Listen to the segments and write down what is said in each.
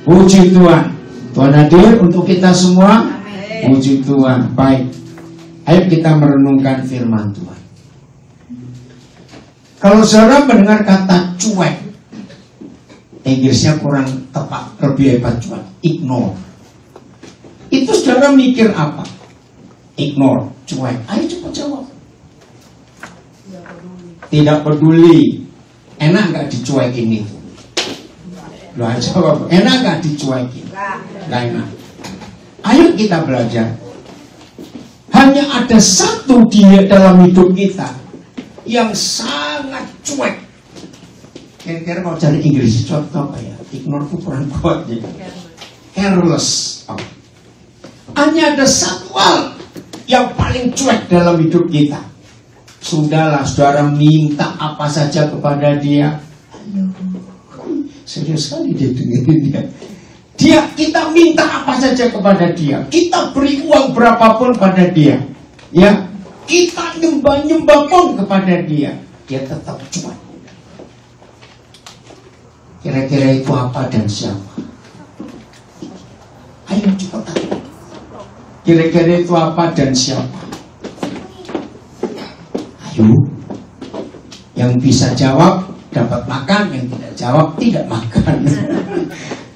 Puji Tuhan. Tuhan hadir untuk kita semua. Puji Tuhan. Baik. Ayo kita merenungkan firman Tuhan. Kalau saudara mendengar kata cuek, Inggrisnya kurang tepat, lebih hebat cuek. Ignore. Itu saudara mikir apa? Ignore, cuek. Ayo cepat jawab. Tidak peduli. Enak nggak dicuekin itu? Loh, jawab. Enak nggak dicuekin? Nggak enak. Ayo kita belajar. Hanya ada satu dia dalam hidup kita yang sangat cuek. Kira-kira mau cari Inggris cuek itu apa ya? Ignore itu kurang kuat ya. Careless. Hanya ada satu hal yang paling cuek dalam hidup kita. Sudahlah, saudara minta apa saja kepada dia. Ayo, serius sekali dia dengerin dia. Kita minta apa saja kepada dia. Kita beri uang berapapun pada dia. Ya, kita nyembah pun kepada dia. Dia tetap cuek. Kira-kira itu apa dan siapa? Ayo cepat. Kira-kira itu apa dan siapa? Ayo. Yang bisa jawab dapat makan, yang tidak jawab tidak makan.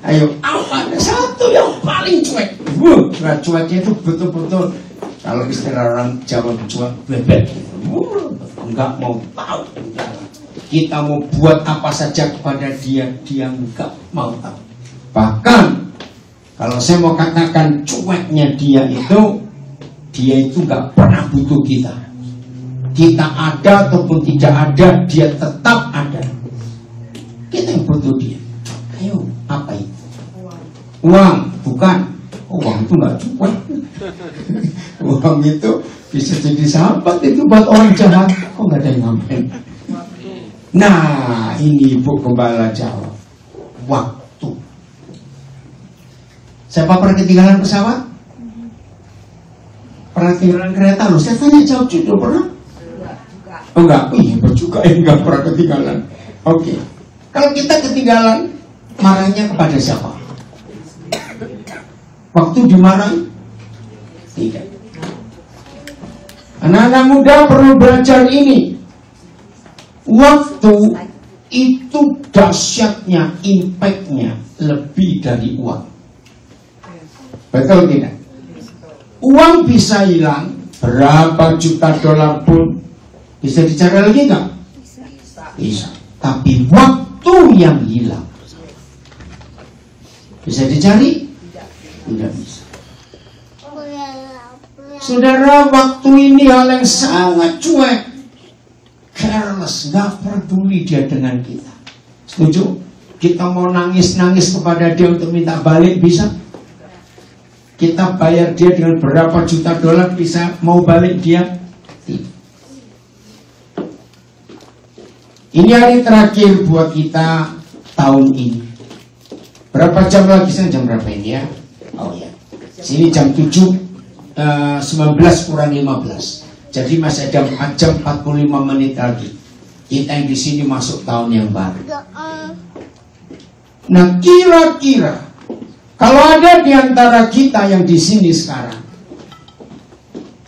Ayo, apa ada satu yang paling cuek? Cueknya itu betul-betul, kalau istilah orang Jawa cuek bebek. Enggak mau tahu. Kita mau buat apa saja kepada dia, dia enggak mau tahu. Bahkan kalau saya mau katakan cueknya dia itu enggak pernah butuh kita. Kita ada ataupun tidak ada, dia tetap ada. Kita yang butuh dia. Ayo, apa itu? Uang, bukan. Uang itu nggak cuek. Uang itu bisa jadi sahabat itu buat orang jahat. Kok nggak ada yang ngamen? Nah, ini Ibu Gembala jawab. Waktu. Siapa pernah ketinggalan pesawat? Pernah ketinggalan kereta? Loh, saya tanya jawab judul pernah? Oh enggak, hebat juga enggak pernah ketinggalan. Oke. Kalau kita ketinggalan, marahnya kepada siapa? Waktu dimarahi? Tidak. Anak-anak muda perlu belajar ini. Waktu itu dahsyatnya, impactnya lebih dari uang. Betul tidak? Uang bisa hilang, berapa juta dolar pun bisa dicari lagi nggak? Bisa. Tapi waktu yang hilang bisa dicari? Tidak bisa. Saudara, waktu ini hal yang sangat cuek, careless, nggak peduli dia dengan kita. Setuju? Kita mau nangis-nangis kepada dia untuk minta balik, bisa? Kita bayar dia dengan berapa juta dolar, bisa mau balik dia? Tidak. Ini hari terakhir buat kita tahun ini. Berapa jam lagi? Jam berapa ini ya? Oh ya, sini jam 7, 19 kurang 15. Jadi masih ada 4 jam 45 menit lagi. Kita yang di sini masuk tahun yang baru. Nah, kira-kira kalau ada di antara kita yang di sini sekarang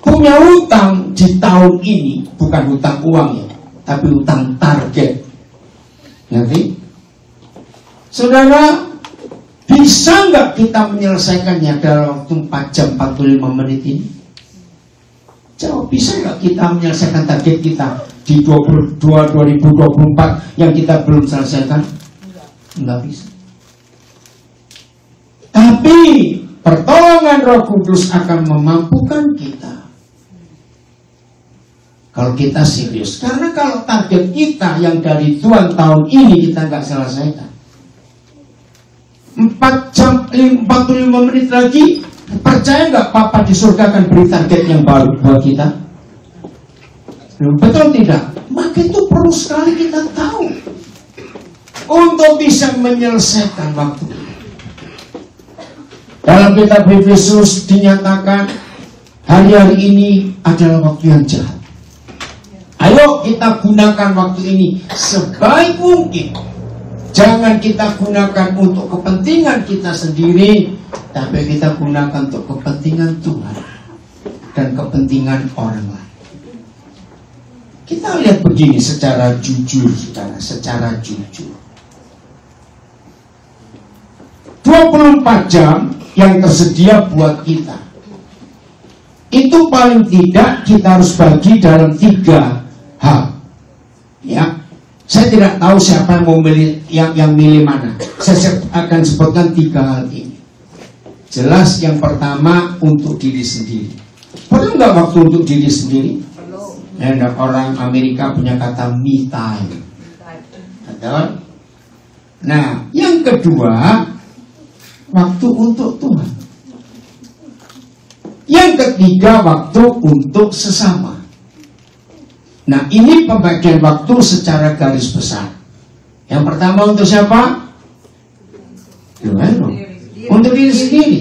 punya hutang di tahun ini, bukan hutang uang ya, tapi hutang target. Nanti, saudara, bisa nggak kita menyelesaikannya dalam waktu 4 jam 45 menit ini? Jawab, bisa nggak kita menyelesaikan target kita di 2024 yang kita belum selesaikan? Nggak bisa. Tapi pertolongan Roh Kudus akan memampukan kita kalau kita serius. Karena kalau target kita yang dari Tuhan tahun ini kita nggak selesaikan, 4 jam 45 menit lagi, percaya nggak Papa di surga akan beri target yang baru buat kita? Betul tidak? Maka itu perlu sekali kita tahu untuk bisa menyelesaikan waktu. Dalam kitab Efesus dinyatakan hari-hari ini adalah waktu yang jahat. Ayo kita gunakan waktu ini sebaik mungkin. Jangan kita gunakan untuk kepentingan kepentingan kita sendiri, tapi kita gunakan untuk kepentingan Tuhan dan kepentingan orang lain. Kita lihat begini secara jujur, saudara, secara jujur. 24 jam yang tersedia buat kita, itu paling tidak kita harus bagi dalam 3 hal. Ya, saya tidak tahu siapa yang mau milih, yang milih mana. Saya akan sebutkan 3 hal ini. Jelas yang pertama untuk diri sendiri. Perlu nggak waktu untuk diri sendiri? Ada orang Amerika punya kata me time. Betul? Nah, yang kedua, waktu untuk Tuhan. Yang ketiga, waktu untuk sesama. Nah, ini pembagian waktu secara garis besar. Yang pertama untuk siapa? Untuk diri sendiri.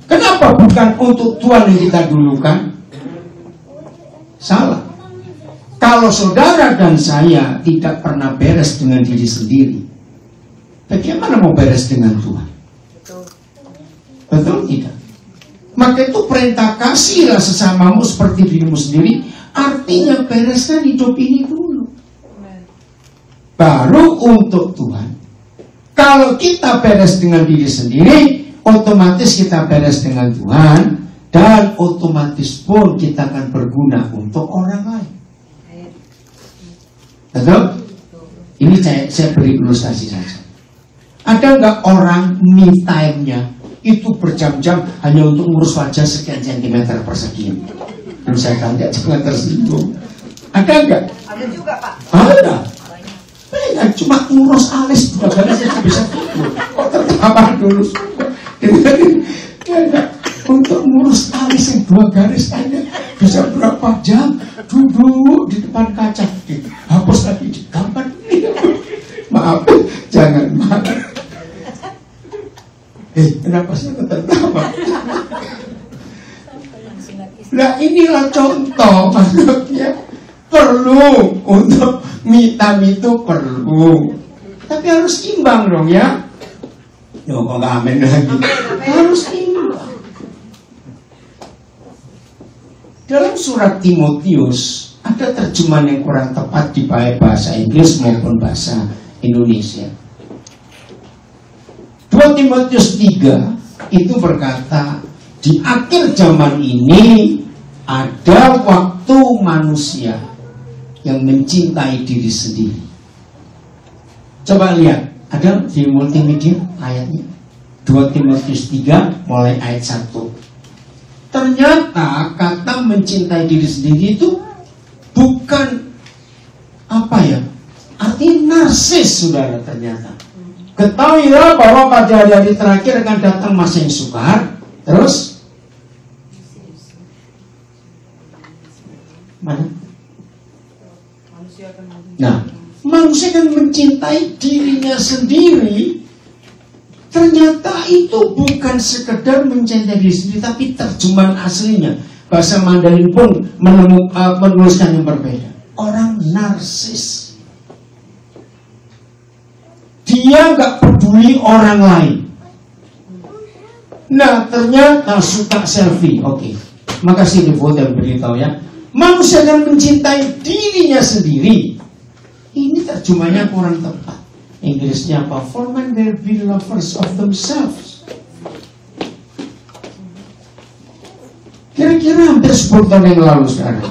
Kenapa bukan untuk Tuhan yang kita dulukan? Salah. Kalau saudara dan saya tidak pernah beres dengan diri sendiri, bagaimana mau beres dengan Tuhan? Betul tidak? Maka itu perintah kasihlah sesamamu seperti dirimu sendiri. Artinya bereskan hidup ini dulu, baru untuk Tuhan. Kalau kita beres dengan diri sendiri, otomatis kita beres dengan Tuhan, dan otomatis pun kita akan berguna untuk orang lain. Betul? Ini saya beri ilustrasi saja. Ada nggak orang me time-nya itu berjam-jam hanya untuk ngurus wajah sekian sentimeter persegi? Lalu saya tanya, jangan tersinggung. Ada nggak? Ada juga, Pak. Ada. Banyak, cuma ngurus alis juga karena saya bisa tidur. Kok tertawa dulu? Untuk ngurus alis yang 2 garis aja bisa berapa jam? Duduk di depan kaca, hapus lagi di gambar. Maaf, jangan marah. Kenapa saya tertawa? Nah, inilah contoh, maksudnya perlu untuk me time itu perlu, tapi harus imbang dong ya. Kok nggak amin lagi? Harus imbang. Dalam surat Timotius ada terjemahan yang kurang tepat di bahasa Inggris maupun bahasa Indonesia. 2 Timotius 3 itu berkata, di akhir zaman ini ada waktu manusia yang mencintai diri sendiri. Coba lihat, ada di multimedia ayatnya. 2 Timotius 3 mulai ayat 1. Ternyata kata mencintai diri sendiri itu bukan apa ya? Artinya narsis, saudara, ternyata. Ketahuilah bahwa pada hari-hari terakhir akan datang masa yang sukar. Terus mana? Nah, manusia akan mencintai dirinya sendiri. Ternyata itu bukan sekedar mencintai diri sendiri, tapi terjemahan aslinya bahasa Mandarin pun menuliskan yang berbeda. Orang narsis, dia nggak peduli orang lain. Nah, ternyata suka selfie. Oke, makasih Devo yang beritahu ya. Manusia akan mencintai dirinya sendiri. Ini terjemahnya kurang tepat. Inggrisnya apa? For men will be lovers of themselves. Kira-kira hampir 10 tahun yang lalu sekarang,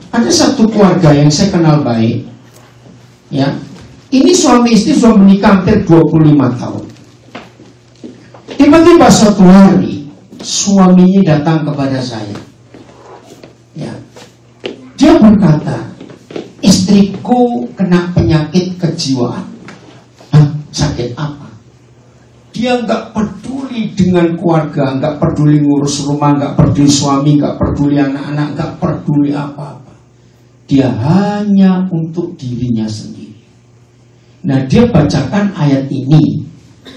ada satu keluarga yang saya kenal baik. Ya, ini suami istri sudah menikah hampir 25 tahun. Tiba-tiba suatu hari suaminya datang kepada saya. Ya, dia berkata, istriku kena penyakit kejiwaan. Sakit apa? Dia nggak peduli dengan keluarga, nggak peduli ngurus rumah, nggak peduli suami, nggak peduli anak-anak, nggak peduli apa-apa. Dia hanya untuk dirinya sendiri. Nah, dia bacakan ayat ini.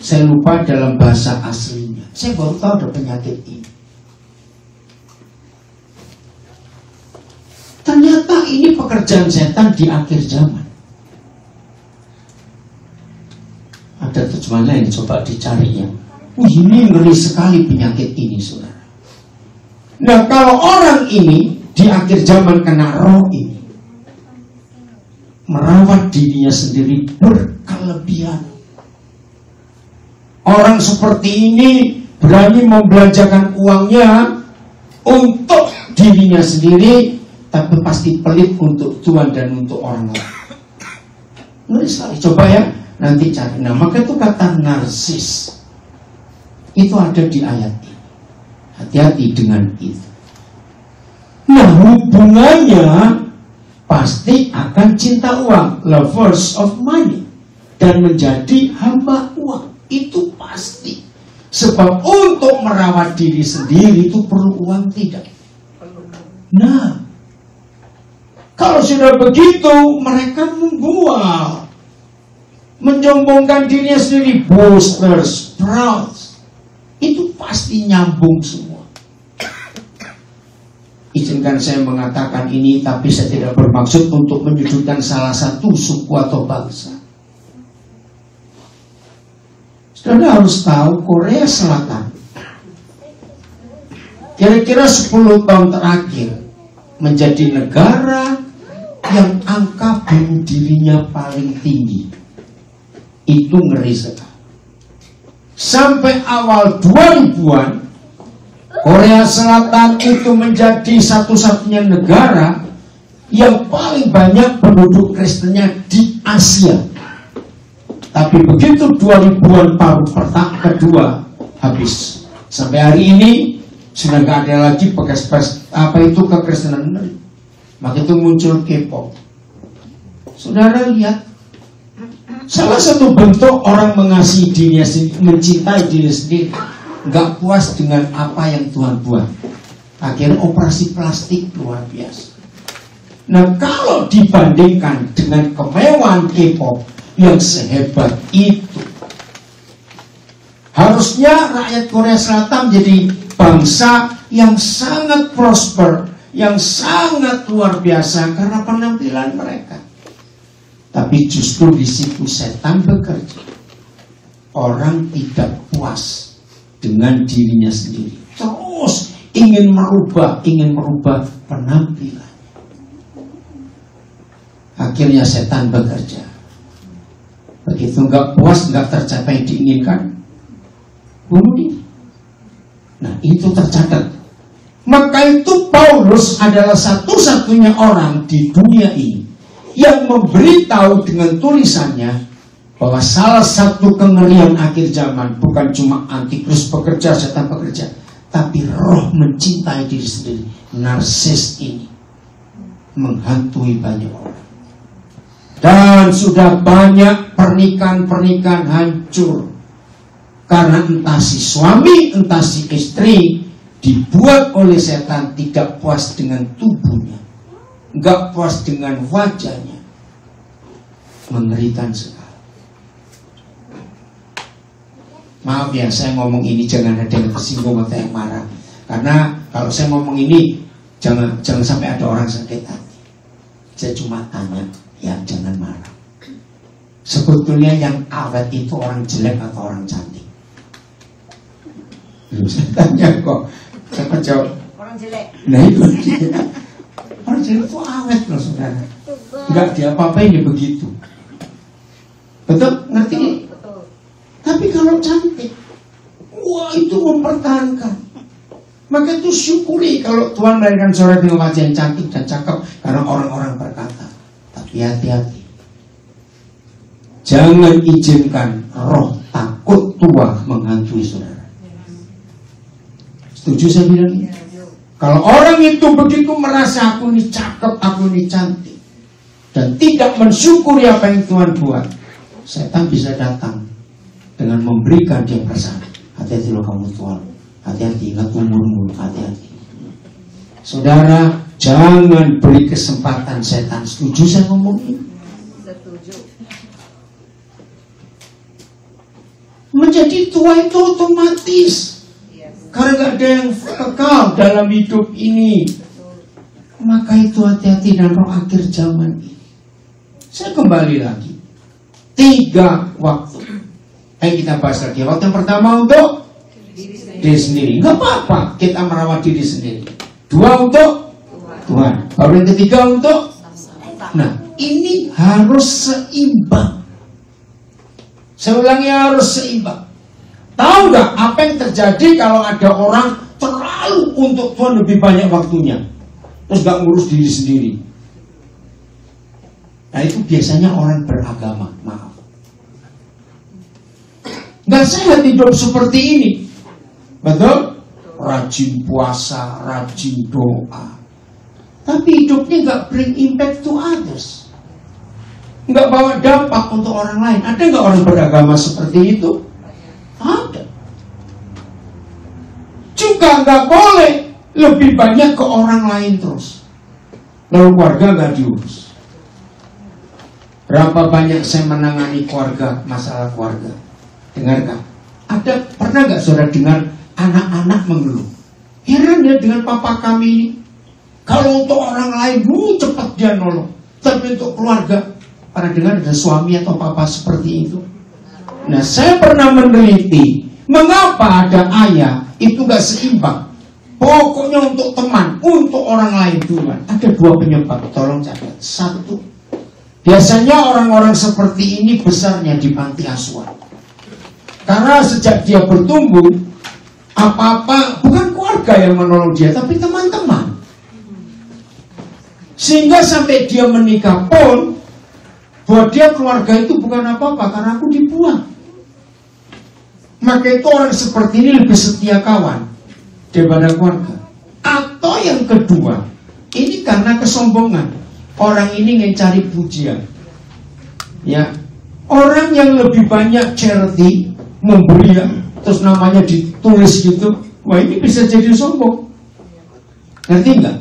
Saya lupa dalam bahasa aslinya. Saya baru tahu ada penyakit ini. Ternyata ini pekerjaan setan di akhir zaman. ada terjemahan lain, coba dicarinya. Ini ngeri sekali penyakit ini, saudara. Nah, kalau orang ini di akhir zaman kena roh ini, merawat dirinya sendiri berkelebihan. Orang seperti ini berani membelanjakan uangnya untuk dirinya sendiri, tapi pasti pelit untuk Tuhan dan untuk orang lain. Ngeri sekali. Coba ya, nanti cari. Nah, maka itu kata narsis itu ada di ayat ini. Hati-hati dengan itu. Nah, hubungannya pasti akan cinta uang, lovers of money, dan menjadi hamba uang. Itu pasti. Sebab untuk merawat diri sendiri itu perlu uang, tidak? Nah, kalau sudah begitu, mereka membual, menyombongkan dirinya sendiri, boasters, proud. Itu pasti nyambung semua. Izinkan saya mengatakan ini, tapi saya tidak bermaksud untuk menyudutkan salah satu suku atau bangsa. Saudara harus tahu, Korea Selatan kira-kira 10 tahun terakhir menjadi negara yang angka bunuh dirinya paling tinggi. Itu ngeri sekali. Sampai awal 2000-an, Korea Selatan itu menjadi satu-satunya negara yang paling banyak penduduk Kristennya di Asia. Tapi begitu 2000-an paruh kedua habis, sampai hari ini sudah gak ada lagi bekas apa itu kekristenan. Maka itu muncul K-pop. Saudara lihat, salah satu bentuk orang mengasihi dirinya sendiri, mencintai diri sendiri, gak puas dengan apa yang Tuhan buat, akhirnya operasi plastik luar biasa. Nah, kalau dibandingkan dengan kemewahan K-pop yang sehebat itu, harusnya rakyat Korea Selatan menjadi bangsa yang sangat prosper, yang sangat luar biasa karena penampilan mereka. Tapi justru di situ setan bekerja. Orang tidak puas dengan dirinya sendiri, terus ingin merubah penampilan. Akhirnya setan bekerja. Begitu nggak puas, nggak tercapai diinginkan, bunuh diri. Nah, itu tercatat. Maka itu Paulus adalah satu-satunya orang di dunia ini yang memberitahu dengan tulisannya bahwa salah satu kengerian akhir zaman bukan cuma antikris bekerja, setan bekerja, tapi roh mencintai diri sendiri, narsis ini menghantui banyak orang. Dan sudah banyak pernikahan hancur karena entah si suami, entah si istri dibuat oleh setan tidak puas dengan tubuhnya, nggak puas dengan wajahnya. Mengerikan sekali. Maaf ya, saya ngomong ini jangan ada yang tersinggung atau yang marah. Karena kalau saya ngomong ini jangan sampai ada orang sakit hati. Saya cuma tanya, ya jangan marah. Sebetulnya yang awet itu orang jelek atau orang cantik? Saya tanya kok, siapa jawab? Orang jelek. Nah itu dia. Orang jelek itu awet loh saudara. Enggak diapa-apain ya begitu. Betul? Ngerti? Betul. Tapi kalau cantik, wah itu mempertahankan. Maka itu syukuri kalau Tuhan memberikan saudara dengan wajah yang cantik dan cakep. Karena orang-orang berkata, tapi hati-hati. Jangan izinkan roh takut tua menghantui saudara. Setuju saya bilang ini? Kalau orang itu begitu merasa aku ini cakep, aku ini cantik, dan tidak mensyukuri apa yang Tuhan buat, setan bisa datang dengan memberikan dia pesan. Hati-hati loh kamu Tuhan, hati-hati, ingat umurmu, hati-hati. Saudara, jangan beri kesempatan setan. Setuju saya ngomong ini? Setuju. Menjadi tua itu otomatis. Karena gak ada yang kekal dalam hidup ini. Maka itu hati-hati dan roh akhir zaman ini. Saya kembali lagi. 3 waktu. Ayo kita bahas lagi. Waktu yang pertama untuk diri sendiri. Nggak apa-apa kita merawat diri sendiri. Dua untuk Tuhan. Baru yang ketiga untuk. Nah, ini harus seimbang. Saya ulangi, harus seimbang. Tahu nggak apa yang terjadi kalau ada orang terlalu untuk Tuhan lebih banyak waktunya, terus nggak ngurus diri sendiri? Nah, itu biasanya orang beragama. Maaf, nggak sehat hidup seperti ini. Betul? Rajin puasa, rajin doa, tapi hidupnya nggak bring impact to others, nggak bawa dampak untuk orang lain. Ada nggak orang beragama seperti itu? Ada. Juga nggak boleh lebih banyak ke orang lain terus, lalu keluarga nggak diurus. Berapa banyak saya menangani keluarga, masalah keluarga. Dengarkan, ada pernah nggak saudara dengar anak-anak mengeluh? Heran ya dengan papa kami ini. Kalau untuk orang lain, cepat dia nolong. Tapi untuk keluarga, pernah dengar ada suami atau papa seperti itu? Nah, saya pernah meneliti mengapa ada ayah itu gak seimbang. Pokoknya untuk teman, untuk orang lain duluan. Ada dua penyebab, tolong catat. Satu, biasanya orang-orang seperti ini besarnya di panti asuhan. Karena sejak dia bertumbuh, apa-apa bukan keluarga yang menolong dia, tapi teman-teman. Sehingga sampai dia menikah pun, buat dia keluarga itu bukan apa-apa, karena aku dibuang. Maka itu orang seperti ini lebih setia kawan daripada keluarga. Atau yang kedua, ini karena kesombongan. Orang ini ingin cari pujian. Ya, orang yang lebih banyak charity, memberi, terus namanya ditulis gitu, wah ini bisa jadi sombong. Ngerti nggak?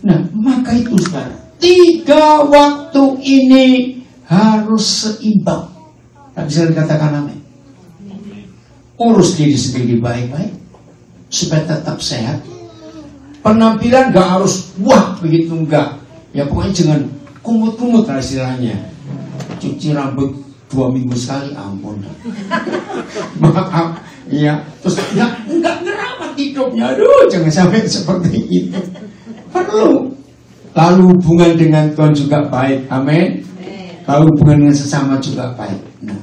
Nah, maka itu sekarang 3 waktu ini harus seimbang. Tak bisa dikatakan amin. Urus diri sendiri baik-baik supaya tetap sehat. Penampilan gak harus wah begitu, enggak. Ya pokoknya jangan kumut-kumut lah istilahnya. Cuci rambut 2 minggu sekali, ampun. Maaf, ya. Terus enggak ngerawat hidupnya. Aduh, jangan sampai seperti itu. Perlu. Lalu hubungan dengan Tuhan juga baik, amin. Lalu hubungan dengan sesama juga baik. Nah,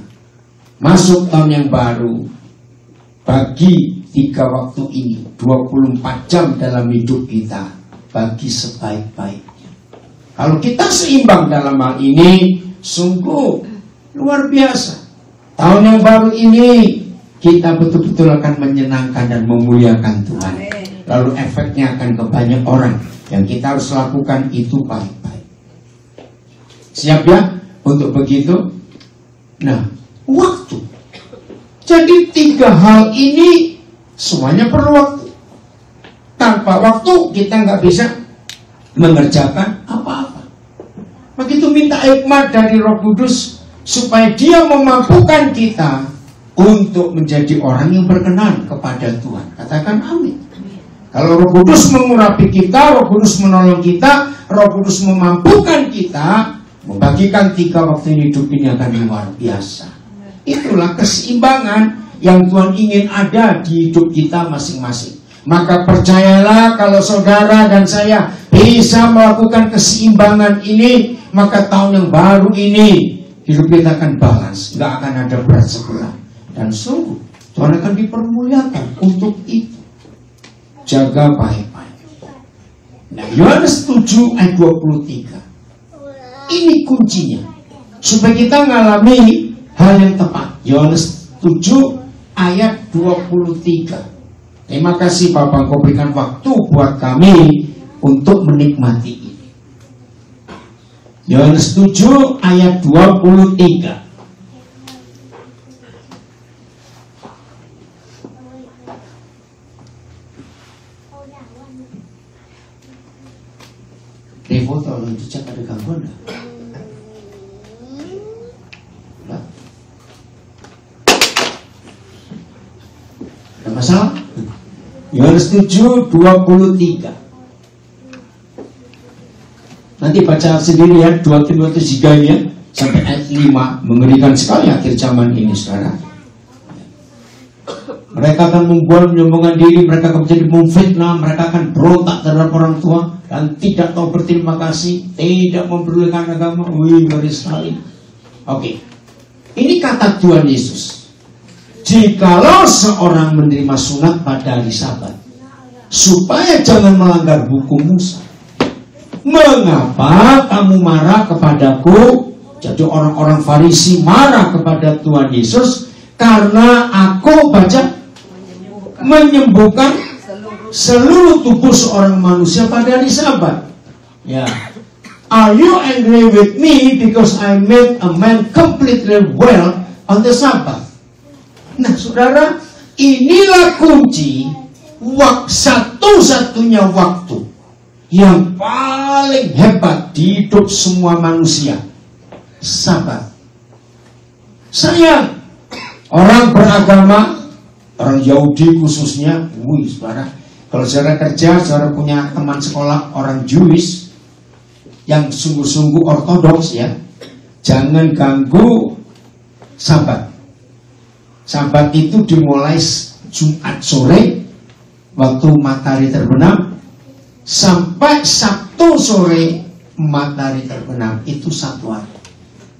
masuk tahun yang baru, bagi 3 waktu ini 24 jam dalam hidup kita, bagi sebaik-baiknya. Kalau kita seimbang dalam hal ini, sungguh luar biasa. Tahun yang baru ini kita betul-betul akan menyenangkan dan memuliakan Tuhan. Lalu efeknya akan ke banyak orang. Yang kita harus lakukan itu baik-baik. Siap ya untuk begitu? Nah, waktu. Jadi 3 hal ini semuanya perlu waktu. Tanpa waktu kita nggak bisa mengerjakan apa-apa. Begitu minta hikmat dari Roh Kudus supaya Dia memampukan kita untuk menjadi orang yang berkenan kepada Tuhan. Katakan amin. Kalau Roh Kudus mengurapi kita, Roh Kudus menolong kita, Roh Kudus memampukan kita, membagikan 3 waktu hidup ini akan luar biasa. Itulah keseimbangan yang Tuhan ingin ada di hidup kita masing-masing. Maka percayalah kalau saudara dan saya bisa melakukan keseimbangan ini, maka tahun yang baru ini hidup kita akan balance, nggak akan ada berat sebelah. Dan sungguh Tuhan akan dipermuliakan untuk itu. Jaga baik-baik. Nah, Yohanes 7 ayat 23. Ini kuncinya supaya kita mengalami hal yang tepat. Yohanes 7 ayat 23. Terima kasih Bapak, Engkau berikan waktu buat kami untuk menikmati ini. Yohanes 7 ayat 23. Devo tolong dicek ada gangguan enggak? Ada masalah? Yohanes 7:23. Nanti baca sendiri ya, 2 Timotius 3 ya, sampai ayat 5. Mengerikan sekali akhir zaman ini sekarang. Mereka akan membuat menyombongkan diri, mereka akan menjadi memfitnah, mereka akan berontak terhadap orang tua dan tidak tahu berterima kasih, tidak memperdulikan agama. Wih, ngeri sekali. Oke, ini kata Tuhan Yesus. Jikalau seorang menerima sunat pada hari Sabat, supaya jangan melanggar hukum Musa, mengapa kamu marah kepadaku? Jadi orang-orang Farisi marah kepada Tuhan Yesus karena aku baca menyembuhkan seluruh tubuh seorang manusia pada hari Sabat. Ya. Are you angry with me because I made a man completely well on the Sabbath? Nah, saudara, inilah kunci satu-satunya waktu yang paling hebat di hidup semua manusia. Sabat. Sayang, orang beragama, orang Yahudi khususnya, saudara, kalau saudara kerja, saudara punya teman sekolah orang Jewish yang sungguh-sungguh ortodoks, ya, jangan ganggu Sabat. Sabat itu dimulai Jumat sore waktu matahari terbenam sampai Sabtu sore matahari terbenam, itu satu hari.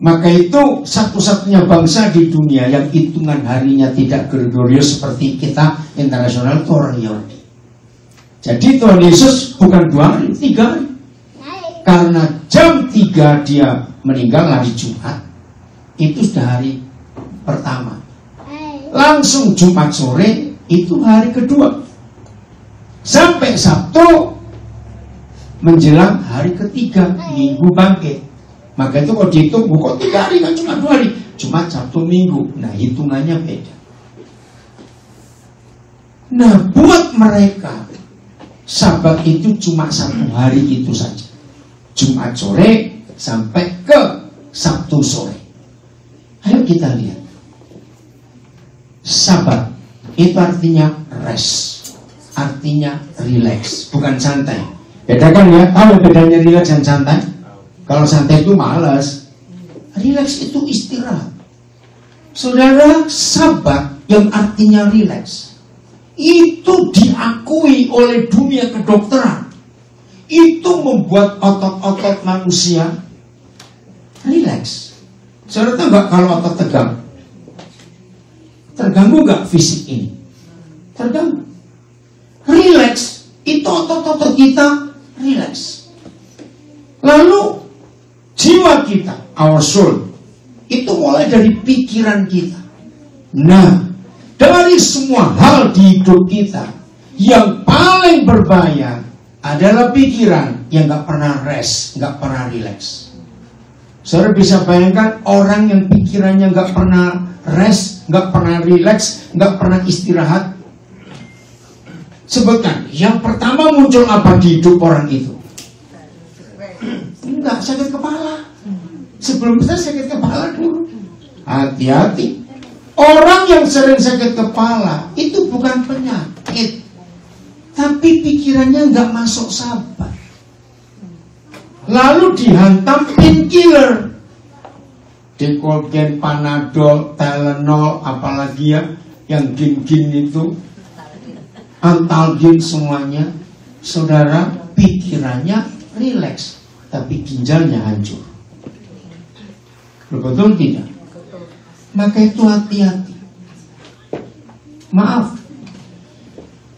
Maka itu satu-satunya bangsa di dunia yang hitungan harinya tidak gregorius seperti kita internasional, itu orang Yahudi. Jadi Tuhan Yesus bukan 2 hari, 3 hari. Karena jam 3 dia meninggal hari Jumat, itu sudah hari pertama. Langsung Jumat sore itu hari kedua. Sampai Sabtu menjelang hari ketiga, Minggu bangkit. Maka itu kalau dihitung, kok 3 hari kan cuma 2 hari, cuma Sabtu Minggu. Nah, hitungannya beda. Nah, buat mereka Sabat itu cuma 1 hari itu saja, Jumat sore sampai ke Sabtu sore. Ayo kita lihat. Sabat itu artinya rest, artinya relax, bukan santai. Bedakan ya, tahu bedanya relax dan santai? Kalau santai itu malas, relax itu istirahat. Saudara, Sabat yang artinya relax itu diakui oleh dunia kedokteran. Itu membuat otot-otot manusia relax. Saudara tahu nggak kalau otot tegang? Terganggu nggak fisik ini? Terganggu. Relax itu otot-otot kita relax. Lalu jiwa kita, our soul, itu mulai dari pikiran kita. Nah, dari semua hal di hidup kita, yang paling berbahaya adalah pikiran yang gak pernah rest, gak pernah relax. Saudara bisa bayangkan orang yang pikirannya gak pernah rest, gak pernah relax, gak pernah istirahat. Sebutkan, yang pertama muncul apa di hidup orang itu? Enggak, sakit kepala. Sebelum saya sakit kepala dulu. Hati-hati. Orang yang sering sakit kepala itu bukan penyakit, tapi pikirannya nggak masuk Sabat. Lalu dihantam painkiller, Decolgen, Panadol, Tylenol, apalagi ya yang gin-gin itu, Antalgin semuanya. Saudara, pikirannya rileks, tapi ginjalnya hancur. Betul tidak? Maka itu hati-hati. Maaf,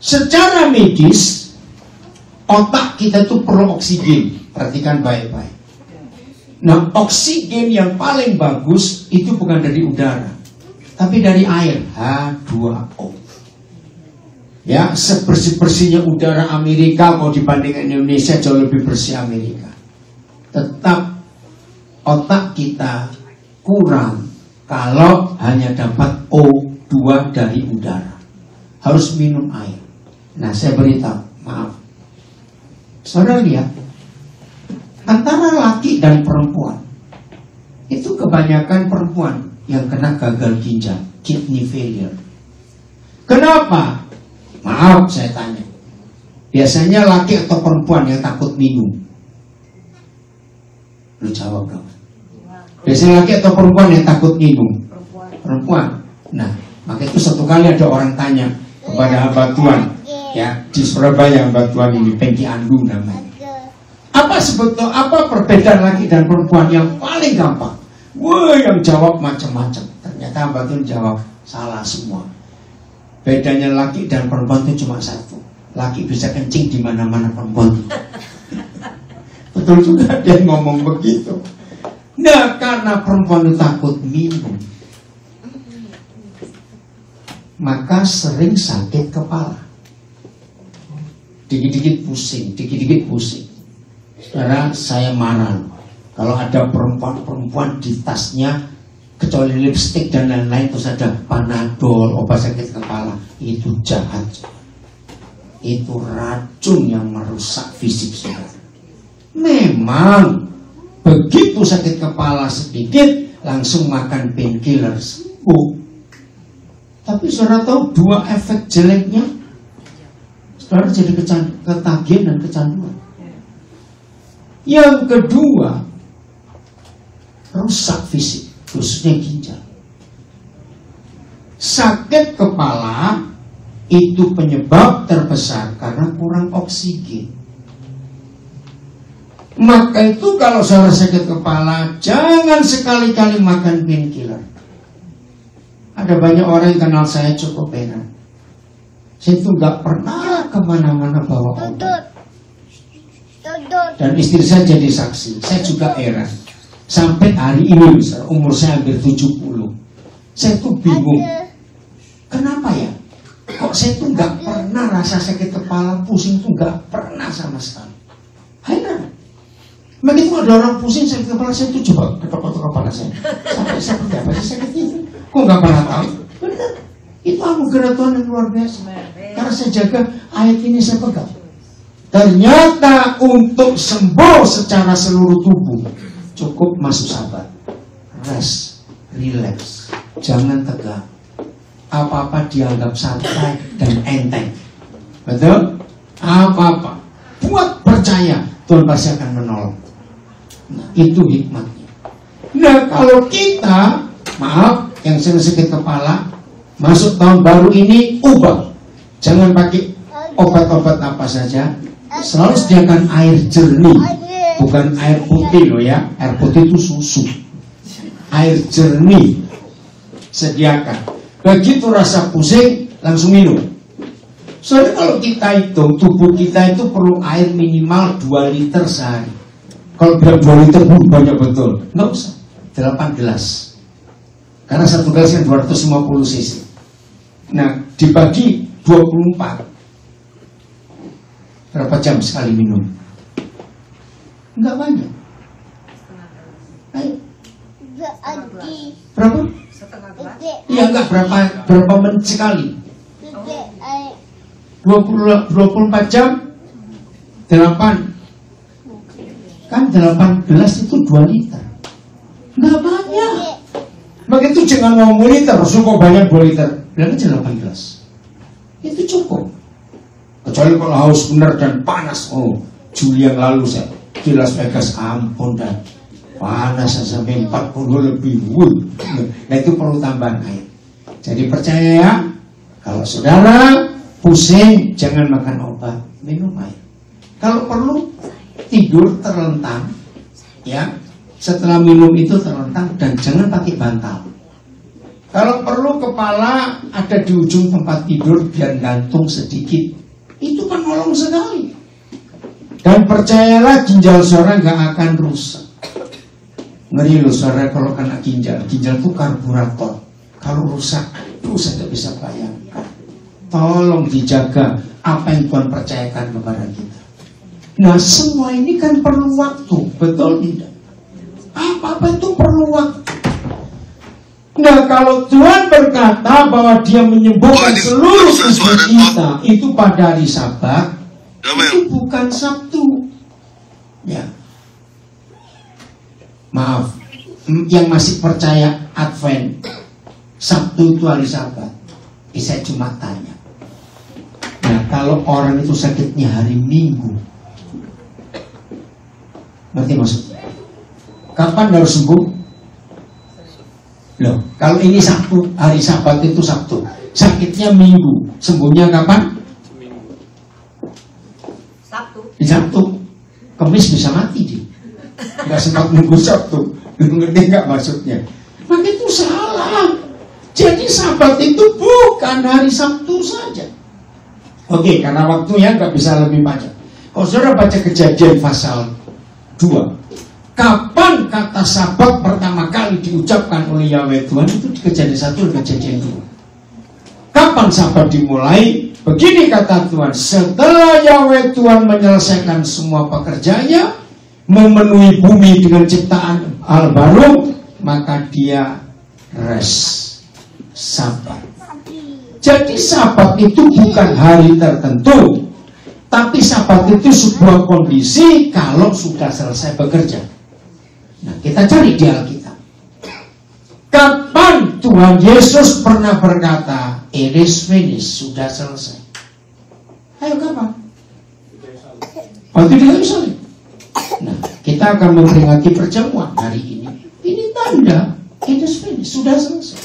secara medis otak kita itu perlu oksigen. Perhatikan baik-baik. Nah, oksigen yang paling bagus itu bukan dari udara, tapi dari air, H2O. Ya, sebersih-bersihnya udara Amerika kalau dibandingkan Indonesia jauh lebih bersih Amerika. Tetap otak kita kurang kalau hanya dapat O2 dari udara. Harus minum air. Nah, saya beritahu, maaf. Saudara lihat, antara laki dan perempuan, itu kebanyakan perempuan yang kena gagal ginjal, kidney failure. Kenapa? Maaf, saya tanya. Biasanya laki atau perempuan yang takut minum? Lu jawab dong. Biasanya laki atau perempuan yang takut minum? Perempuan. Nah, Maka itu satu kali ada orang tanya kepada hamba Tuhan, ya, di Surabaya, hamba Tuhan ini Pengki Andung namanya. Apa sebetulnya, apa perbedaan laki dan perempuan yang paling gampang? Wah, yang jawab macam-macam. Ternyata hamba Tuhan jawab salah semua. Bedanya laki dan perempuan itu cuma satu. Laki bisa kencing di mana-mana, perempuan. Betul juga dia ngomong begitu. Nah, karena perempuan itu takut minum, maka sering sakit kepala. Dikit-dikit pusing, dikit-dikit pusing. Sekarang saya marah kalau ada perempuan-perempuan di tasnya, kecuali lipstik dan lain-lain, terus ada Panadol, obat sakit kepala. Itu jahat. Itu racun yang merusak fisik saudara. Memang begitu sakit kepala sedikit langsung makan painkiller sembuh. Tapi saudara tahu dua efek jeleknya, saudara jadi ketagihan dan kecanduan. Yang kedua, rusak fisik, khususnya ginjal. Sakit kepala itu penyebab terbesar karena kurang oksigen. Maka itu kalau saudara sakit kepala, jangan sekali-kali makan painkiller. Ada banyak orang yang kenal saya cukup heran. Saya itu gak pernah kemana-mana bawa obat. Dan istri saya jadi saksi. Saya juga heran. Sampai hari ini, umur saya hampir 70, saya tuh bingung. Kenapa ya? Kok saya tuh gak pernah rasa sakit kepala, pusing tuh gak pernah sama sekali. Heran. Begitu ada orang pusing sakit kepala, saya tuh coba ketok-ketok kepala saya. Sampai seperti apa sih sakit itu? Kok gak pernah tahu? Benar. Itu anugerah Tuhan yang luar biasa. Karena saya jaga ayat ini, saya pegang. Ternyata untuk sembuh secara seluruh tubuh cukup masuk sabar, rest, relax, jangan tegang. Apa-apa dianggap santai dan enteng. Betul? Apa-apa buat percaya, Tuhan pasti akan menolong. Nah, itu hikmatnya. Nah, kalau kita, maaf, yang sering sakit kepala, masuk tahun baru ini, ubah. Jangan pakai obat-obat apa saja. Selalu sediakan air jernih, bukan air putih loh ya. Air putih itu susu. Air jernih sediakan. Begitu rasa pusing, langsung minum. Soalnya kalau kita hitung, tubuh kita itu perlu air minimal 2 liter sehari. Kalau bilang 2 liter banyak betul. Nggak usah, 8 gelas. Karena satu gelas kan 250 cc. Nah, dibagi 24. Berapa jam sekali minum? Enggak banyak. Ayo. Berapa? Iya, enggak berapa menit sekali. 24 jam 8. Kan 8 gelas itu 2 liter. Enggak banyak. Begitu jangan ngomong liter, cukup banyak 2 liter. Bilang aja 8 gelas. Itu cukup. Kecuali kalau haus benar dan panas. Oh, Juli yang lalu saya di Las Vegas, ampun dan panas sampai 40 lebih. Nah, itu perlu tambahan air. Jadi percaya ya, kalau saudara pusing jangan makan obat, minum air. Kalau perlu tidur terlentang, ya. Setelah minum itu terlentang dan jangan pakai bantal. Kalau perlu kepala ada di ujung tempat tidur biar gantung sedikit. Itu menolong sekali. Dan percayalah ginjal saudara gak akan rusak. Ngeri loh saudara kalau kena ginjal. Ginjal itu karburator. Kalau rusak, aduh saya tidak bisa bayangkan. Tolong dijaga apa yang Tuhan percayakan kepada kita. Nah, semua ini kan perlu waktu. Betul tidak? Apa-apa itu perlu waktu. Nah, kalau Tuhan berkata bahwa Dia menyembuhkan seluruh tubuh kita itu pada hari Sabat, itu bukan Sabtu. Ya, maaf, yang masih percaya Advent, Sabtu itu hari Sabat. Saya cuma tanya. Nah, kalau orang itu sakitnya hari Minggu, ngerti maksudnya? Kapan harus sembuh? Loh, kalau ini Sabtu, hari Sabat itu Sabtu, sakitnya Minggu, sembuhnya kapan? Sabtu. Di Sabtu. Kamis bisa mati dia. Nggak sempat nunggu Sabtu. Ngerti nggak maksudnya? Maka itu salah. Jadi Sabat itu bukan hari Sabtu saja. Oke, karena waktunya nggak bisa lebih panjang. Kalau saudara baca Kejadian pasal 2, kapan kata Sabat pertama kali diucapkan oleh Yahweh Tuhan itu di Kejadian 1 dan Kejadian 2. Kapan Sabat dimulai? Begini kata Tuhan, setelah Yahweh Tuhan menyelesaikan semua pekerjaannya, memenuhi bumi dengan ciptaan hal baru, maka dia rest, Sabat. Jadi Sabat itu bukan hari tertentu, tapi Sabat itu sebuah kondisi kalau sudah selesai bekerja. Nah, kita cari di Alkitab. Kapan Tuhan Yesus pernah berkata, "It is finished," sudah selesai? Ayo kapan? Waktu di Yerusalem. Nah, kita akan memperingati perjamuan hari ini. Ini tanda, it is finished, sudah selesai.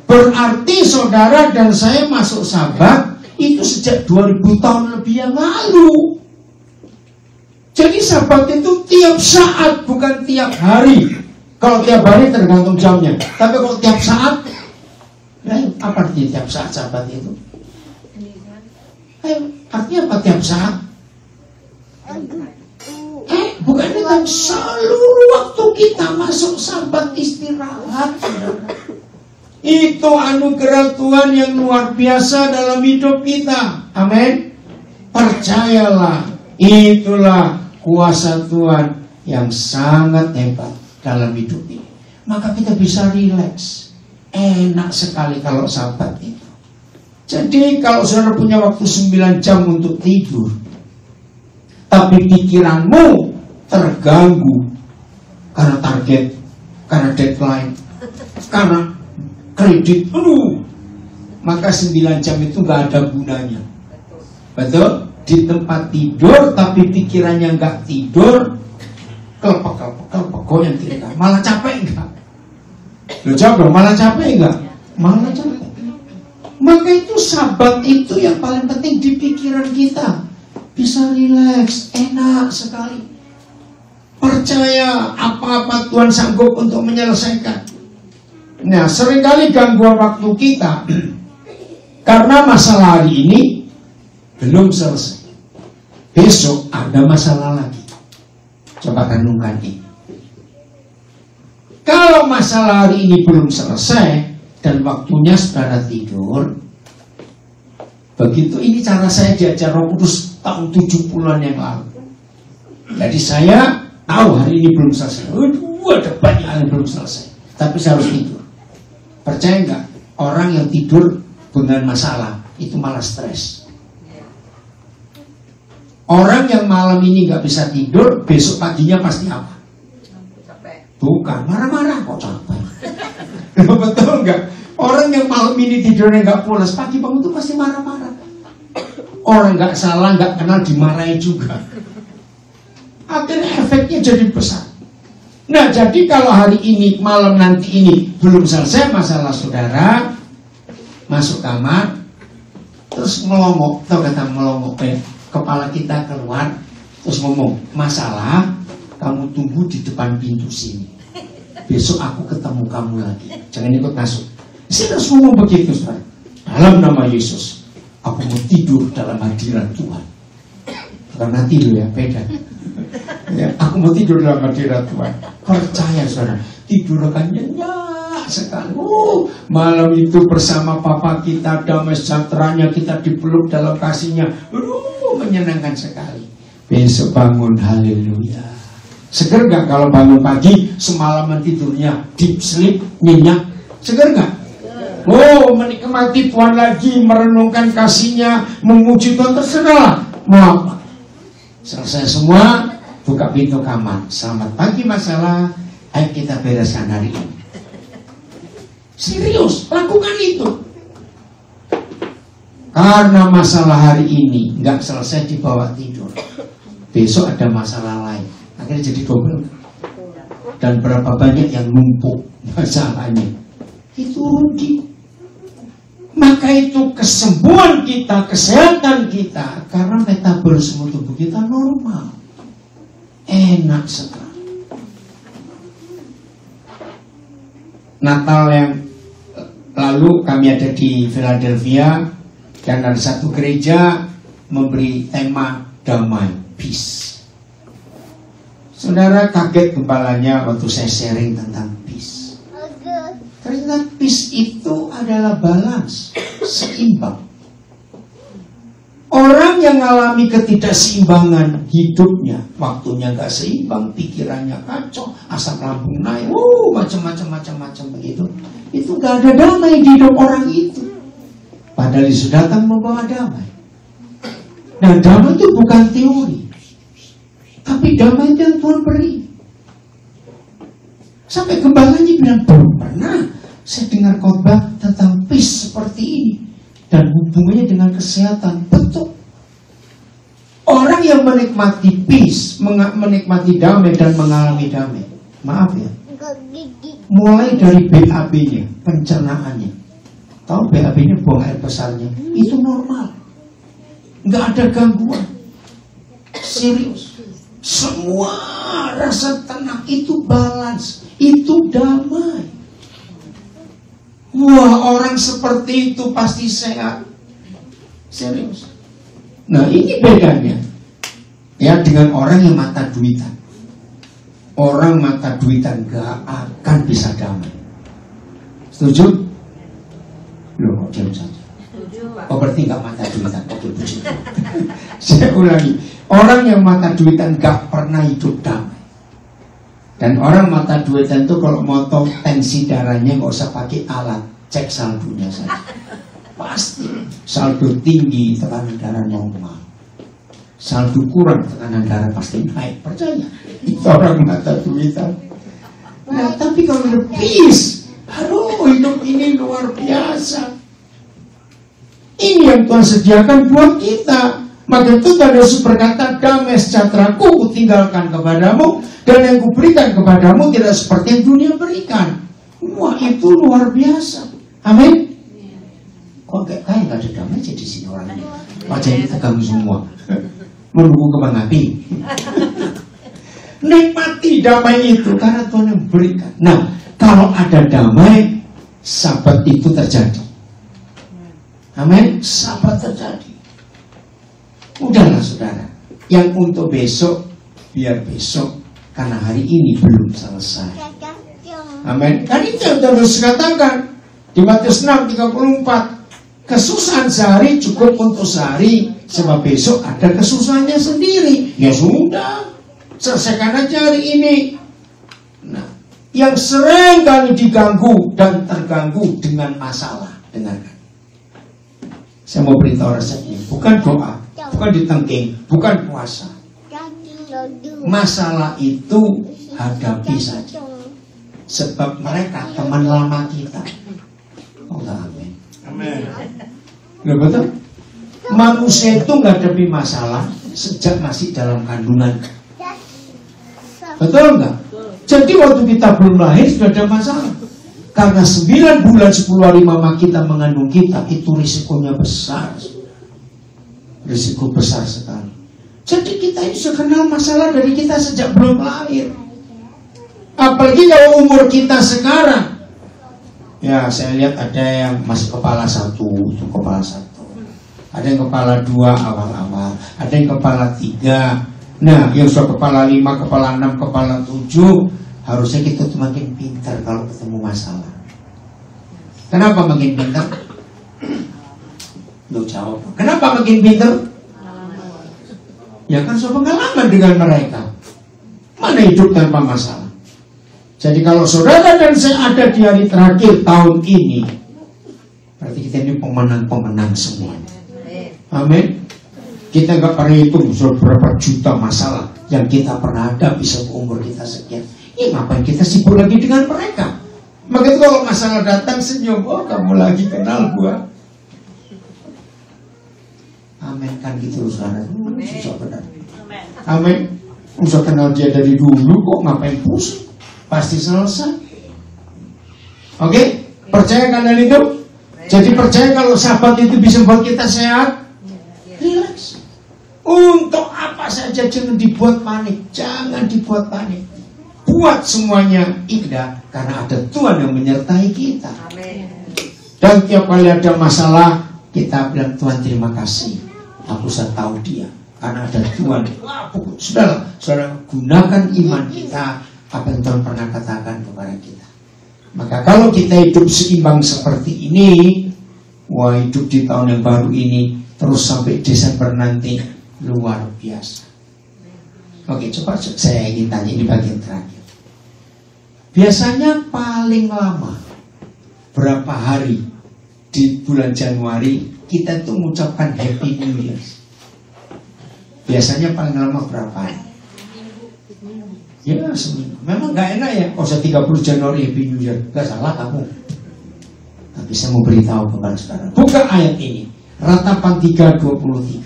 Berarti saudara dan saya masuk Sabat itu sejak 2000 tahun lebih yang lalu. Jadi Sabat itu tiap saat, bukan tiap hari. Kalau tiap hari tergantung jamnya. Tapi kalau tiap saat, apa artinya tiap saat Sabat itu? Artinya apa tiap saat? Bukan dengan seluruh waktu kita masuk Sabat istirahat. Itu anugerah Tuhan yang luar biasa dalam hidup kita. Amin. Percayalah, itulah kuasa Tuhan yang sangat hebat dalam hidup ini. Maka kita bisa rileks. Enak sekali kalau Sabat itu. Jadi kalau saudara punya waktu 9 jam untuk tidur, tapi pikiranmu terganggu karena target, karena deadline, karena kredit, maka 9 jam itu gak ada gunanya. Betul? Di tempat tidur tapi pikirannya gak tidur, kelepek, goyang tidak, malah capek enggak? Lo jawab dong, malah capek enggak? Malah capek. Maka itu Sabat itu yang paling penting di pikiran kita. Bisa rileks, enak sekali. Percaya apa-apa Tuhan sanggup untuk menyelesaikan. Nah, seringkali gangguan waktu kita karena masalah hari ini belum selesai. Besok ada masalah lagi. Coba renungkan ini. Kalau masalah hari ini belum selesai dan waktunya saudara tidur, begitu ini cara saya diajar Roh Kudus tahun 70-an yang lalu. Jadi saya tahu hari ini belum selesai. Ada banyak hal yang belum selesai. Tapi saya harus tidur. Percaya nggak? Orang yang tidur dengan masalah itu malah stres. Orang yang malam ini nggak bisa tidur, besok paginya pasti apa? Bukan, marah-marah kok capek. Betul nggak? Orang yang malam ini tidurnya nggak pulas, pagi bangun itu pasti marah-marah. Orang nggak salah, nggak kenal dimarahi juga. Akhirnya efeknya jadi besar. Nah, jadi kalau hari ini, malam nanti ini belum selesai masalah saudara, masuk kamar, terus melongok, tau kata melongok, kepala kita keluar, terus ngomong, masalah, kamu tunggu di depan pintu sini. Besok aku ketemu kamu lagi. Jangan ikut masuk. Saya harus ngomong begitu, saudara. Dalam nama Yesus, aku mau tidur dalam hadirat Tuhan. Bukan nanti dulu ya, beda. Ya, aku mau tidur dalam hadirat Tuhan. Percaya saudara, tidur akan nyenyak sekali. Malam itu bersama Papa kita, damai sejahteranya, kita dipeluk dalam kasihnya. Menyenangkan sekali. Besok bangun, haleluya. Seger gak kalau bangun pagi, semalaman tidurnya deep sleep, nyenyak? Seger gak? Menikmati Tuhan lagi, merenungkan kasihnya, memuji Tuhan, terserah. Mau apa? Selesai semua, buka pintu kamar. Selamat pagi masalah, ayo kita bereskan hari ini. Serius, lakukan itu. Karena masalah hari ini nggak selesai dibawa tidur, besok ada masalah lain. Akhirnya jadi double. Dan berapa banyak yang numpuk masalahnya. itu rugi. Maka itu kesembuhan kita, kesehatan kita, karena metabolisme tubuh kita normal. Enak sekali. Natal yang lalu kami ada di Philadelphia, dan ada satu gereja memberi tema damai, peace. Saudara, kaget gempalanya waktu saya sharing tentang peace. Ternyata peace itu adalah balance, seimbang. Orang yang mengalami ketidakseimbangan hidupnya, waktunya gak seimbang, pikirannya kacau, asam lambung naik, macam-macam begitu. Itu gak ada damai di hidup orang itu. Padahal Yesus datang membawa damai. Nah, damai itu bukan teori, tapi damai itu yang Tuhan beri. Sampai gembalanya bilang, belum pernah saya dengar khotbah tentang peace seperti ini. Dan hubungannya dengan kesehatan. Betul. Orang yang menikmati peace, menikmati damai dan mengalami damai, maaf ya, mulai dari BAB-nya, pencernaannya. Tahu BAB-nya, buang air besarnya, itu normal. Nggak ada gangguan. Serius. Semua rasa tenang itu balance, itu damai. Wah, orang seperti itu pasti sehat. Serius. Nah, ini bedanya ya dengan orang yang mata duitan. Orang mata duitan gak akan bisa damai. Setuju? Loh, kok diam saja? Oh, berarti gak mata duitan. Oke, puji. Saya ulangi. Orang yang mata duitan gak pernah hidup damai. Dan orang mata duitan itu kalau mau tahu tensi darahnya nggak usah pakai alat, cek saldonya saja. Pasti saldo tinggi, tekanan darah normal. Saldo kurang, tekanan darah pasti naik. Percaya? Itu orang mata duitan. Nah, tapi kalau udah peace, aduh, hidup ini luar biasa. Ini yang Tuhan sediakan buat kita. Maka itu Tuhan Yesus berkata, damai sejahtera-Ku kutinggalkan kepadamu, dan yang kuberikan kepadamu tidak seperti yang dunia berikan. Wah, itu luar biasa. Amin. Kok kayak gak ada damai jadi sini orangnya. Wajahnya tegang semua. Menunggu kembang api. Nikmati damai itu karena Tuhan yang berikan. Nah, kalau ada damai, sahabat itu terjadi. Amin. Sahabat terjadi. Udahlah saudara, yang untuk besok biar besok, karena hari ini belum selesai. Amin. Kan itu yang terus katakan di Matius 6:34, kesusahan sehari cukup untuk sehari, sebab besok ada kesusahannya sendiri. Ya sudah, selesaikan aja hari ini. Nah, yang sering kali diganggu dan terganggu dengan masalah, dengarkan. Saya mau beritahu resepnya, bukan doa, bukan ditengking, bukan puasa. Masalah itu hadapi saja. Sebab mereka teman lama kita. Oh, amin. Amin. Loh, betul? Manusia itu menghadapi masalah sejak masih dalam kandungan. Betul nggak? Jadi waktu kita belum lahir sudah ada masalah. Karena 9 bulan 10 hari mama kita mengandung kita, itu risikonya besar. Risiko besar sekali. Jadi kita ini sudah kenal masalah dari kita sejak belum lahir. Apalagi kalau umur kita sekarang. Ya, saya lihat ada yang masih kepala 1, itu kepala 1. Ada yang kepala 2 awal-awal. Ada yang kepala 3. Nah, yang sudah kepala 5, kepala 6, kepala 7, harusnya kita tuh makin pintar kalau ketemu masalah. Kenapa makin pintar? Lu jawab. Kenapa makin pintar? Ya kan sudah pengalaman dengan mereka. Mana hidup tanpa masalah? Jadi kalau saudara dan saya ada di hari terakhir tahun ini, berarti kita ini pemenang-pemenang semuanya. Amin. Kita nggak pernah hitung berapa juta masalah yang kita pernah hadapi seumur kita sekian. Ya ngapain kita sibuk lagi dengan mereka? Maka itu kalau masalah datang senyum, oh kamu lagi kenal gua. Amin kan gitu saudara. Susah benar. Amin. Usah kenal dia dari dulu kok ngapain pusing? Pasti selesai. Oke? Percaya kalian itu? Jadi percaya kalau sahabat itu bisa membuat kita sehat? Relax. Untuk apa saja jangan dibuat panik. Jangan dibuat panik. Buat semuanya indah, karena ada Tuhan yang menyertai kita. Dan tiap kali ada masalah, kita bilang, Tuhan terima kasih, aku sudah tahu dia, karena ada Tuhan. Saudara, gunakan iman kita, apa yang Tuhan pernah katakan kepada kita. Maka kalau kita hidup seimbang seperti ini, wah, hidup di tahun yang baru ini terus sampai Desember nanti luar biasa. Oke, coba saya ingin tanya di bagian terakhir. Biasanya paling lama berapa hari di bulan Januari kita tuh mengucapkan Happy New Year? Biasanya paling lama berapa hari? Ya, seminggu. Memang gak enak ya, kalau 30 Januari Happy New Year. Gak salah kamu. Tapi saya mau beritahu kepada saudara, buka ayat ini, Ratapan 3:23.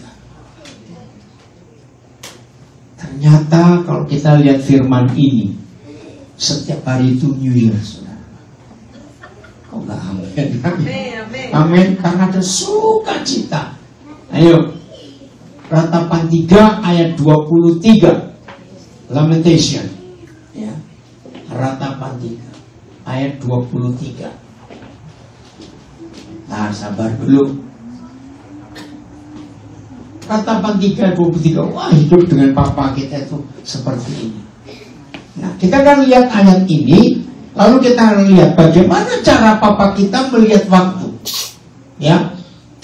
Ternyata kalau kita lihat firman ini, setiap hari itu New Year, saudara. Kok gak amin? Amin, karena ada sukacita. Ayo, Ratapan 3 ayat 23, Lamentation, ya. Ratapan 3 ayat 23. Nah, sabar dulu. Ratapan 3:23. Wah, hidup dengan papa kita itu seperti ini. Nah, kita akan lihat ayat ini, lalu kita akan lihat bagaimana cara papa kita melihat waktu. Ya,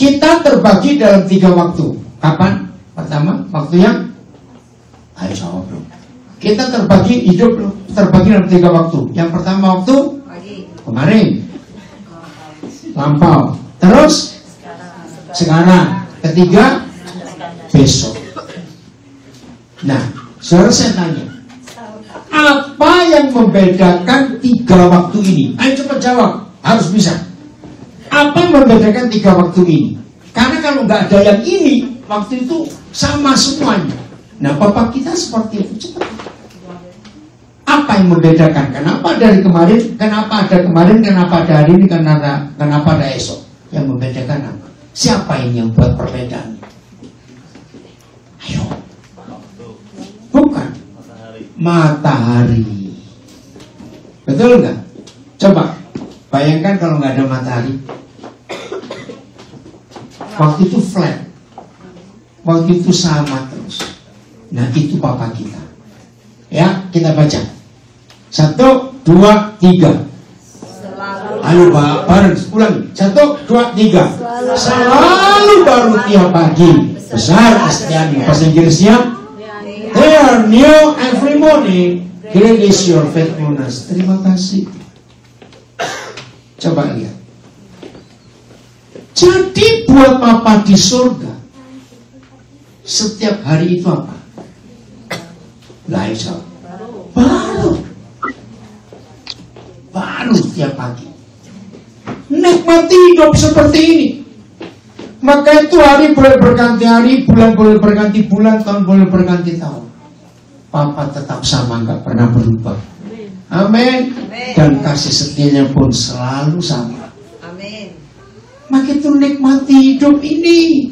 kita terbagi dalam 3 waktu. Kapan? Pertama, waktu yang, ayo jawab dong. Kita terbagi hidup terbagi dalam 3 waktu. Yang pertama waktu kemarin, lampau. Terus sekarang. Ketiga, besok. Nah, saudara, saya tanya, apa yang membedakan 3 waktu ini? Ayo cepat jawab, harus bisa. Apa yang membedakan 3 waktu ini? Karena kalau nggak ada yang ini, waktu itu sama semuanya. Nah, papa kita seperti itu. Cepat. Apa yang membedakan? Kenapa dari kemarin? Kenapa ada kemarin? Kenapa ada hari ini? Kenapa ada esok? Yang membedakan apa? Siapa ini yang buat perbedaan? Ayo. Bukan matahari. Betul nggak? Coba bayangkan kalau nggak ada matahari. Waktu itu flat. Waktu itu sama terus. Nah, itu papa kita. Ya, kita baca. 1, 2, 3. Ayo bareng, ulangi. 1, 2, 3. Selalu baru tiap pagi. Besar kesetiaan. Bahasa Inggrisnya, they are new every morning. Great is your faithfulness. Terima kasih. Coba lihat. Jadi buat papa di surga, setiap hari itu apa? Lain baru setiap pagi. Nikmati hidup seperti ini. Maka itu hari boleh berganti hari, bulan boleh berganti bulan, tahun boleh berganti tahun. Papa tetap sama, gak pernah berubah. Amin. Dan kasih setianya pun selalu sama. Amin. Maka itu nikmati hidup ini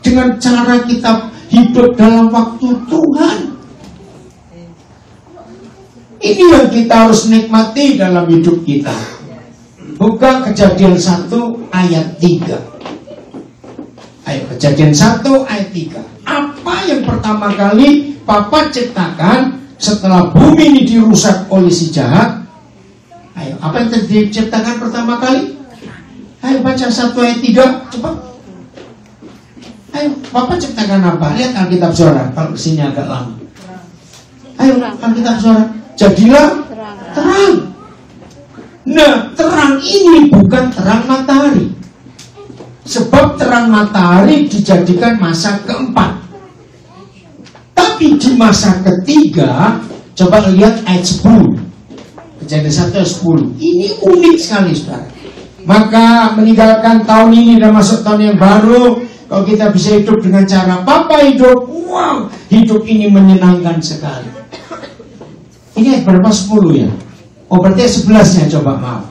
dengan cara kita hidup dalam waktu Tuhan. Ini yang kita harus nikmati dalam hidup kita. Buka Kejadian 1 ayat 3. Ayo, Kejadian 1 ayat 3. Apa yang pertama kali papa ciptakan setelah bumi ini dirusak oleh si jahat? Ayo, apa yang diciptakan pertama kali? Ayo baca 1 ayat 3, cepat. Ayo, papa ciptakan apa? Lihat Alkitab saudara, kalau kesini agak lama. Ayo, Alkitab saudara. Jadilah terang. Nah, terang ini bukan terang matahari. Sebab terang matahari dijadikan masa keempat. Tapi di masa ketiga, coba lihat ayat 10. Kejadian 1 ayat 10. Ini unik sekali, saudara. Maka meninggalkan tahun ini dan masuk tahun yang baru, kalau kita bisa hidup dengan cara papa hidup, wow, hidup ini menyenangkan sekali. Ini ayat berapa? 10 ya? Oh, berarti 11-nya, coba maaf.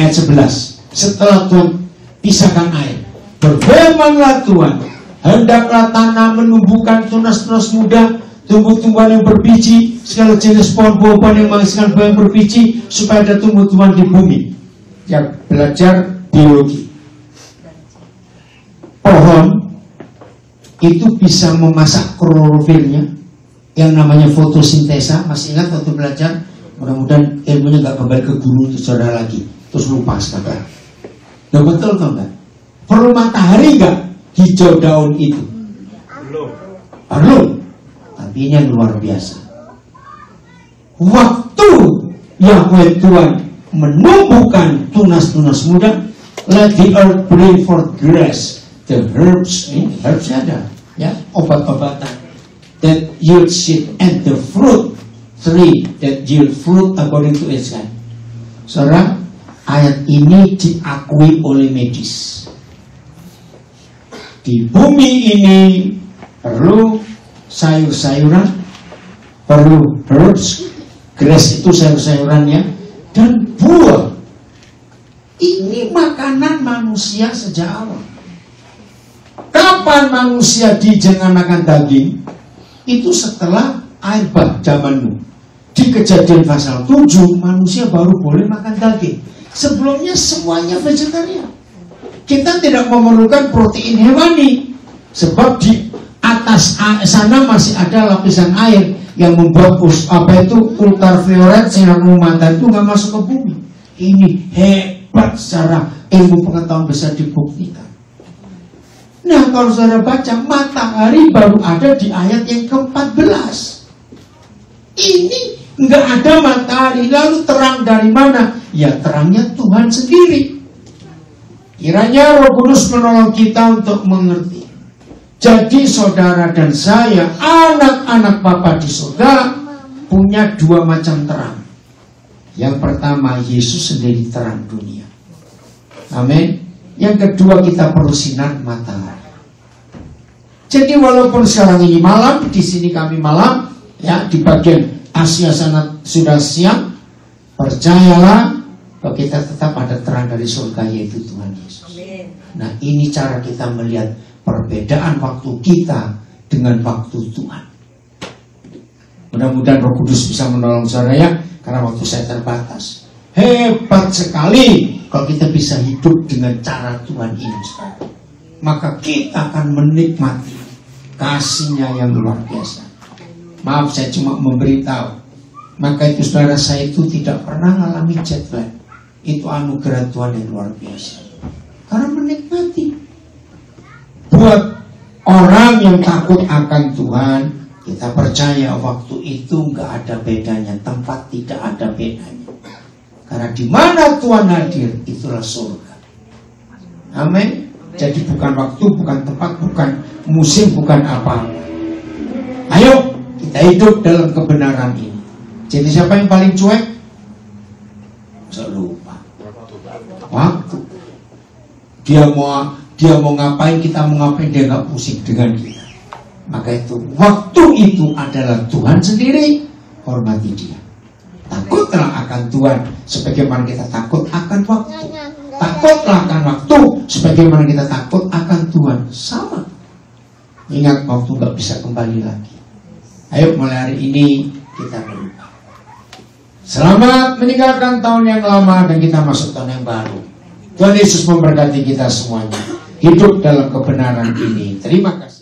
ayat 11. Setelah Tuhan pisahkan air, berfirmanlah Tuhan, hendaklah tanah menumbuhkan tunas-tunas muda, tumbuh-tumbuhan yang berbiji, segala jenis pohon-buahan yang menghasilkan buah yang berbiji, supaya ada tumbuh-tumbuhan di bumi. Yang belajar biologi, pohon itu bisa memasak klorofilnya, yang namanya fotosintesa. Masih ingat waktu belajar? Mudah-mudahan ilmunya nggak kembali ke guru itu saudara lagi, terus lupa sekarang. Nah, betul kan enggak? Perlu matahari nggak hijau daun itu? Perlu. Tapi ini yang luar biasa. Waktu Yahweh Tuhan menumbuhkan tunas-tunas muda, let the earth bring forth grass, the herbs, herbs ada, ya, obat-obatan that yield seed, and the fruit tree that yield fruit according to its kind. Saudara, ayat ini diakui oleh medis. Di bumi ini perlu sayur-sayuran, perlu herbs, grass itu sayur-sayurannya, dan buah. Ini makanan manusia sejak awal. Kapan manusia diizinkan makan daging? Itu setelah air bah zaman Nuh. Di Kejadian pasal 7, manusia baru boleh makan daging. Sebelumnya semuanya vegetarian. Kita tidak memerlukan protein hewani, sebab di atas sana masih ada lapisan air yang membuat ultraviolet sinar matahari itu nggak masuk ke bumi. Ini hebat secara ilmu pengetahuan bisa dibuktikan. Nah, kalau saudara baca, matahari baru ada di ayat yang ke-14. Ini nggak ada matahari, lalu terang dari mana? Ya, terangnya Tuhan sendiri. Kiranya Roh Kudus menolong kita untuk mengerti. Jadi saudara dan saya, anak-anak Bapa di surga, punya dua macam terang. Yang pertama, Yesus sendiri terang dunia. Amin. Yang kedua, kita perlu sinar matahari. Jadi walaupun sekarang ini malam, di sini kami malam, ya, di bagian Asia sana sudah siang, percayalah bahwa kita tetap ada terang dari surga, yaitu Tuhan Yesus. Amin. Nah, ini cara kita melihat perbedaan waktu kita dengan waktu Tuhan. Mudah-mudahan Roh Kudus bisa menolong saudara, ya, karena waktu saya terbatas. Hebat sekali kalau kita bisa hidup dengan cara Tuhan ini, saudara. Maka kita akan menikmati kasih-Nya yang luar biasa. Maaf, saya cuma memberitahu. Maka itu saudara, saya itu tidak pernah mengalami jet lag. Itu anugerah Tuhan yang luar biasa. Karena menikmati. Buat orang yang takut akan Tuhan, kita percaya waktu itu nggak ada bedanya, tempat tidak ada bedanya. Karena di mana Tuhan hadir, itulah surga. Amin. Jadi bukan waktu, bukan tempat, bukan musim, bukan apa-apa. Ayo kita hidup dalam kebenaran ini. Jadi siapa yang paling cuek? Saya lupa. Waktu. Dia mau ngapain, kita mau ngapain, dia nggak pusing dengan kita. Maka itu waktu itu adalah Tuhan sendiri. Hormati Dia. Takutlah akan Tuhan sebagaimana kita takut akan waktu. Takutlah akan waktu sebagaimana kita takut akan Tuhan. Sama. Ingat, waktu gak bisa kembali lagi. Ayo mulai hari ini kita berubah. Selamat meninggalkan tahun yang lama dan kita masuk tahun yang baru. Tuhan Yesus memberkati kita semuanya. Hidup dalam kebenaran ini. Terima kasih.